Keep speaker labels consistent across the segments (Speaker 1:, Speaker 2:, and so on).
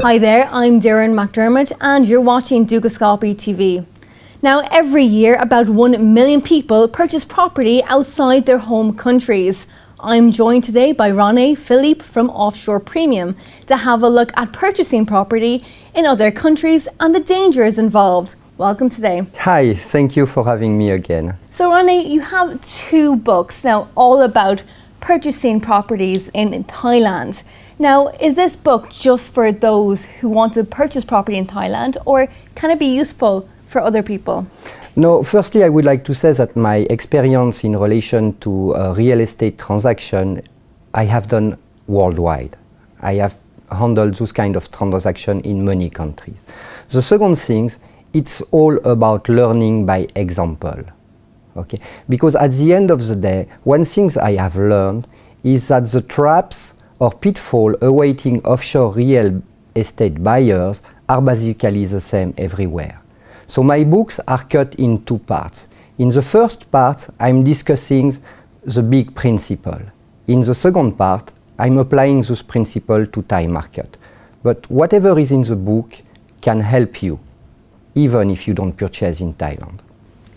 Speaker 1: Hi there, I'm Darren McDermott and you're watching Dukascopy TV. Now, every year about 1 million people purchase property outside their home countries. I'm joined today by Rene Philippe from Offshore Premium to have a look at purchasing property in other countries and the dangers involved. Welcome today.
Speaker 2: Hi, thank you for having me again.
Speaker 1: So Rene, you have 2 books now all about purchasing properties in Thailand. Now, is this book just for those who want to purchase property in Thailand, or can it be useful for other people?
Speaker 2: No, firstly, I would like to say that my experience in relation to a real estate transaction, I have done worldwide. I have handled those kind of transaction in many countries. The second thing, it's all about learning by example. Okay? Because at the end of the day, one thing I have learned is that the traps or pitfall awaiting offshore real estate buyers are basically the same everywhere. So my books are cut in 2 parts. In the first part, I'm discussing the big principle. In the second part, I'm applying those principles to Thai market. But whatever is in the book can help you, even if you don't purchase in Thailand.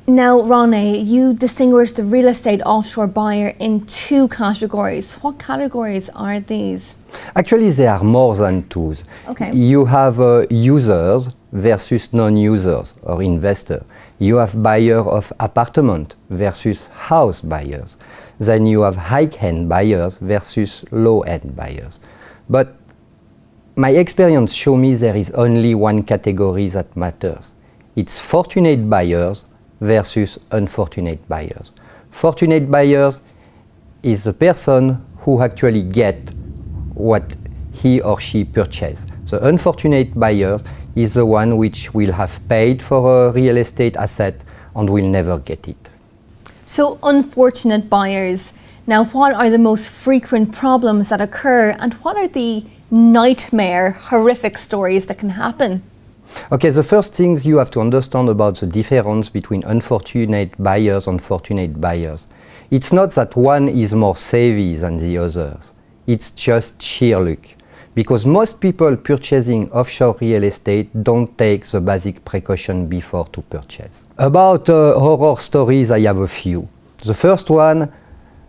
Speaker 1: Now, Rene, you distinguish the real estate offshore buyer in 2 categories. What categories are these?
Speaker 2: Actually, there are more than 2.
Speaker 1: Okay.
Speaker 2: You have users versus non-users or investor. You have buyer of apartment versus house buyers. Then you have high-end buyers versus low-end buyers. But my experience shows me there is only one category that matters. It's fortunate buyers versus unfortunate buyers. Fortunate buyers is the person who actually get what he or she purchased. The unfortunate buyer is the one which will have paid for a real estate asset and will never get it.
Speaker 1: So, unfortunate buyers. Now, what are the most frequent problems that occur, and what are the nightmare, horrific stories that can happen?
Speaker 2: Okay, the first things you have to understand about the difference between unfortunate buyers and fortunate buyers. It's not that one is more savvy than the others. It's just sheer luck. Because most people purchasing offshore real estate don't take the basic precaution before to purchase. About horror stories, I have a few. The first one,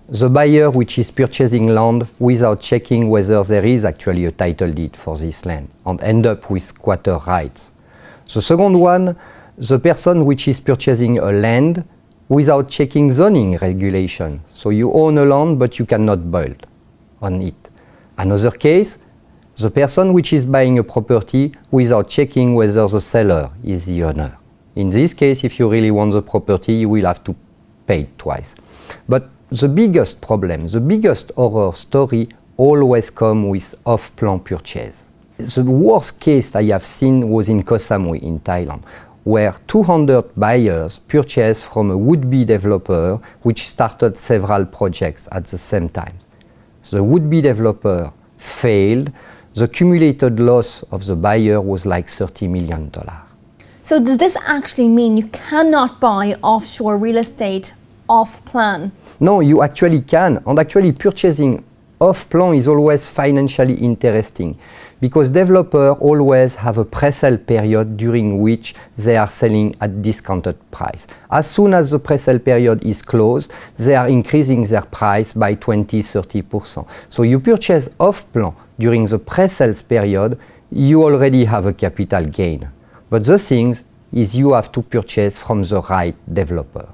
Speaker 2: the buyer which is purchasing land without checking whether there is actually a title deed for this land and end up with squatter rights. The second one, the person which is purchasing a land without checking zoning regulation. So you own a land but you cannot build on it. Another case, the person which is buying a property without checking whether the seller is the owner. In this case, if you really want the property, you will have to pay it twice. But the biggest problem, the biggest horror story always comes with off-plan purchase. The worst case I have seen was in Koh Samui in Thailand, where 200 buyers purchased from a would-be developer which started several projects at the same time. The would-be developer failed. The cumulated loss of the buyer was like $30 million.
Speaker 1: So does this actually mean you cannot buy offshore real estate off-plan?
Speaker 2: No, you actually can. And actually purchasing off-plan is always financially interesting because developers always have a pre-sale period during which they are selling at discounted price. As soon as the pre-sale period is closed, they are increasing their price by 20-30%. So you purchase off-plan during the pre-sales period, you already have a capital gain. But the thing is you have to purchase from the right developer.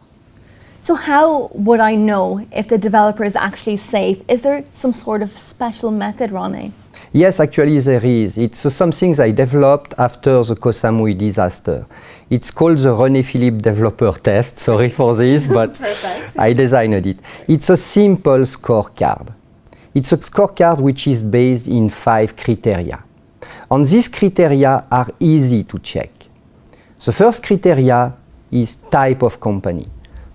Speaker 1: So how would I know if the developer is actually safe? Is there some sort of special method, Rene?
Speaker 2: Yes, actually there is. It's something I developed after the Koh Samui disaster. It's called the Rene Philippe developer test. Sorry for this, but I designed it. It's a simple scorecard. It's a scorecard which is based in 5 criteria. And these criteria are easy to check. The first criteria is type of company.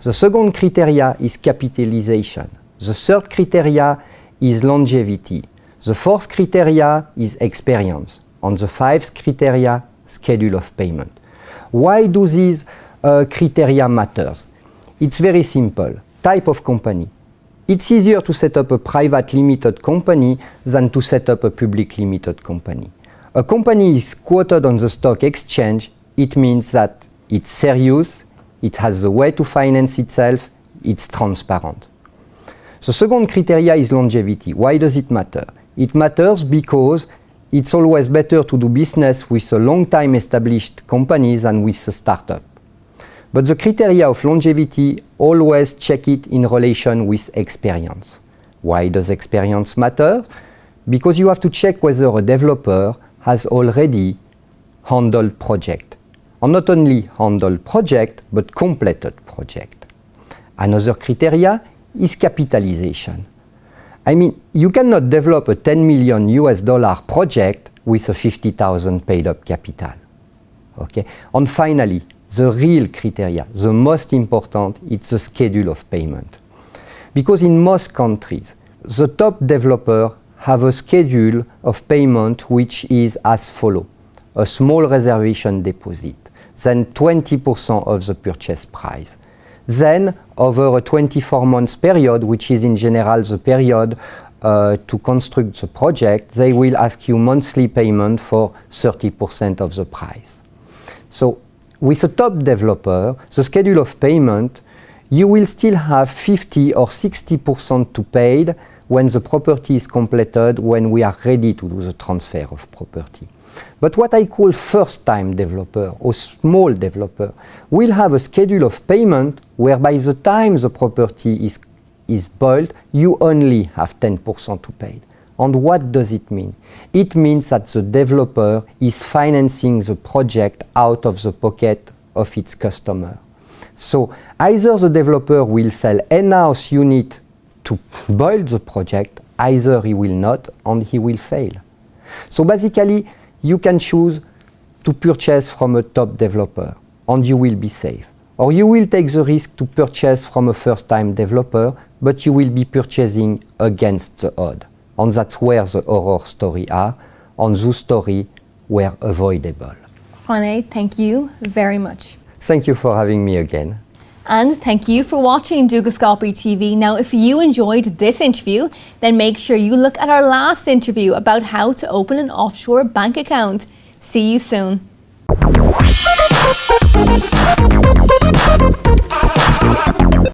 Speaker 2: The second criteria is capitalization. The third criteria is longevity. The fourth criteria is experience. And the 5th criteria, schedule of payment. Why do these criteria matter? It's very simple. Type of company. It's easier to set up a private limited company than to set up a public limited company. A company is quoted on the stock exchange, it means that it's serious, it has the way to finance itself, it's transparent. The second criteria is longevity. Why does it matter? It matters because it's always better to do business with a long-time established company than with a startup. But the criteria of longevity, always check it in relation with experience. Why does experience matter? Because you have to check whether a developer has already handled project. And not only handled project, but completed project. Another criteria is capitalization. I mean, you cannot develop a $10 million project with a 50,000 paid up capital. Okay? And finally, the real criteria, the most important, it's the schedule of payment. Because in most countries, the top developer have a schedule of payment which is as follows. A small reservation deposit, then 20% of the purchase price. Then, over a 24 months period, which is in general the period to construct the project, they will ask you monthly payment for 30% of the price. So, with a top developer, the schedule of payment, you will still have 50 or 60% to pay when the property is completed, when we are ready to do the transfer of property. But what I call first-time developer or small developer will have a schedule of payment where by the time the property is built, you only have 10% to pay. And what does it mean? It means that the developer is financing the project out of the pocket of its customer. So either the developer will sell in-house unit to build the project, either he will not and he will fail. So basically, you can choose to purchase from a top developer and you will be safe. Or you will take the risk to purchase from a first-time developer, but you will be purchasing against the odds. And that's where the horror stories are, and those stories were avoidable.
Speaker 1: Rene, thank you very much.
Speaker 2: Thank you for having me again.
Speaker 1: And thank you for watching Dukascopy TV. Now, if you enjoyed this interview, then make sure you look at our last interview about how to open an offshore bank account. See you soon.